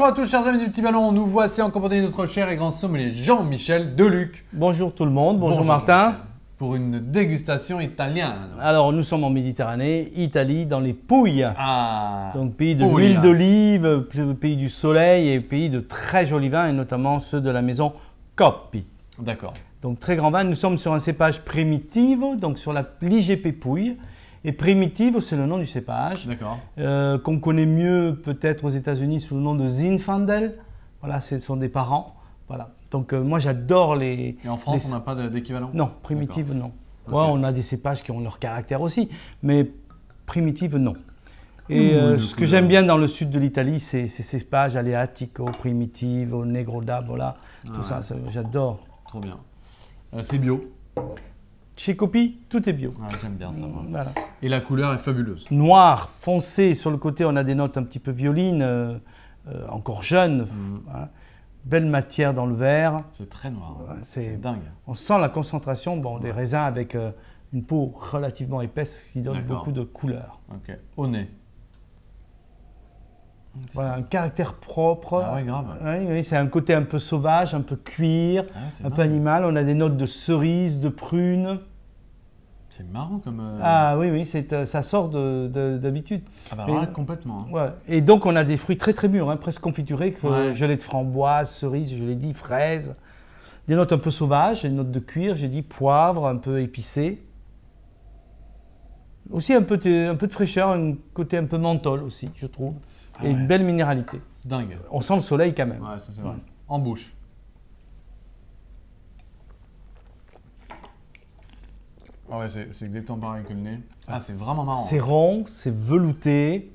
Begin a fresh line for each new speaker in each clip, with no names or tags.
à tous chers amis du Petit Ballon, nous voici en compagnie de notre cher et grand sommelier Jean-Michel Deluc.
Bonjour tout le monde, bonjour Martin.
Pour une dégustation italienne.
Alors nous sommes en Méditerranée, Italie, dans les Pouilles.
Ah,
donc pays de l'huile d'olive, pays du soleil et pays de très jolis vins et notamment ceux de la maison Coppi.
D'accord.
Donc très grand vin, nous sommes sur un cépage Primitivo, donc sur la l'IGP Pouille. Et Primitivo, c'est le nom du cépage, qu'on connaît mieux peut-être aux États-Unis sous le nom de Zinfandel. Voilà, ce sont des parents. Voilà. Donc moi j'adore les...
Et en France, on n'a pas d'équivalent?
Non, Primitivo non. Okay. Ouais, on a des cépages qui ont leur caractère aussi, mais Primitivo non. Et ce que j'aime bien dans le sud de l'Italie, c'est ces cépages Aleatico, Primitivo, Negro d'Avola, tout ça j'adore.
Trop bien. C'est bio?
Chez Coppi, tout est bio.
Ah, j'aime bien ça.
Voilà.
Et la couleur est fabuleuse.
Noir, foncé, sur le côté on a des notes un petit peu violines, encore jeunes. Hein. Belle matière dans le verre.
C'est très noir.
C'est
dingue.
On sent la concentration des raisins avec une peau relativement épaisse qui donne beaucoup de couleur.
Ok. Au nez.
Voilà, un caractère propre.
Ah ouais, grave.
Oui, c'est un côté un peu sauvage, un peu cuir, un peu animal. On a des notes de cerise, de prune.
C'est marrant comme...
Ah oui, ça sort d'habitude.
Ah bah alors là, complètement. Hein.
Ouais. Et donc on a des fruits très très mûrs, presque confiturés, gelée de framboise, cerise, je l'ai dit, fraises. Des notes un peu sauvages, des notes de cuir, j'ai dit poivre, un peu épicé. Aussi un peu de fraîcheur, un côté un peu menthol aussi, je trouve. Et une belle minéralité.
Dingue.
On sent le soleil quand même.
Ouais, ça c'est vrai. En bouche. Ah ouais, c'est exactement pareil que le nez. Ah, c'est vraiment marrant.
C'est rond, c'est velouté,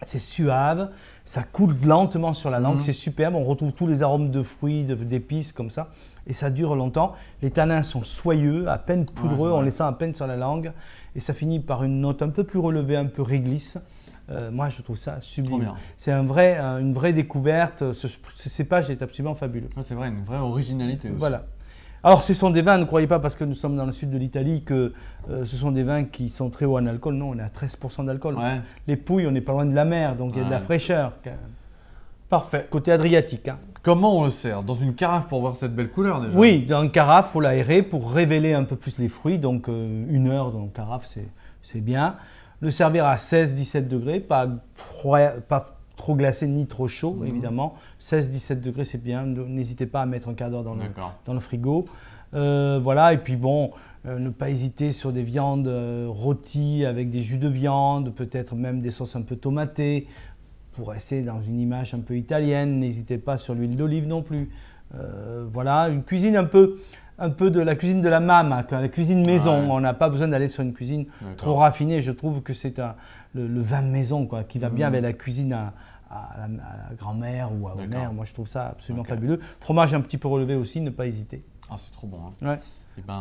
c'est suave, ça coule lentement sur la langue, c'est superbe. On retrouve tous les arômes de fruits, d'épices comme ça. Et ça dure longtemps. Les tanins sont soyeux, à peine poudreux, on les sent à peine sur la langue. Et ça finit par une note un peu plus relevée, un peu réglisse. Moi, je trouve ça sublime. C'est une vraie découverte. Ce cépage est absolument fabuleux.
Ah, c'est vrai, une vraie originalité aussi.
Voilà. Alors, ce sont des vins, ne croyez pas parce que nous sommes dans le sud de l'Italie que ce sont des vins qui sont très hauts en alcool. Non, on est à 13% d'alcool.
Ouais.
Les Pouilles, on n'est pas loin de la mer, donc il y a de la fraîcheur.
Parfait.
Côté adriatique. Hein.
Comment on le sert? Dans une carafe pour voir cette belle couleur déjà?
Oui, dans une carafe pour l'aérer, pour révéler un peu plus les fruits. Donc, 1 heure dans une carafe, c'est bien. Le servir à 16-17 degrés, pas trop glacé ni trop chaud, évidemment. 16-17 degrés, c'est bien. N'hésitez pas à mettre un quart d'heure dans le frigo. Voilà, et puis bon, ne pas hésiter sur des viandes rôties avec des jus de viande, peut-être même des sauces un peu tomatées, pour rester dans une image un peu italienne. N'hésitez pas sur l'huile d'olive non plus. Voilà, une cuisine un peu de la cuisine de la mama, la cuisine maison. On n'a pas besoin d'aller sur une cuisine trop raffinée. Je trouve que c'est le vin maison qui va bien avec la cuisine à la grand-mère ou à la mère. Moi, je trouve ça absolument fabuleux. Fromage un petit peu relevé aussi, ne pas hésiter.
Ah, c'est trop bon. Hein.
Ouais.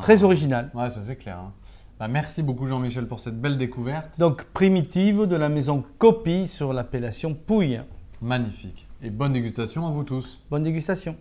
Très original.
Ouais, ça c'est clair. Hein. Bah, merci beaucoup Jean-Michel pour cette belle découverte.
Donc, Primitivo de la maison Coppi sur l'appellation Pouille.
Magnifique. Et bonne dégustation à vous tous.
Bonne dégustation.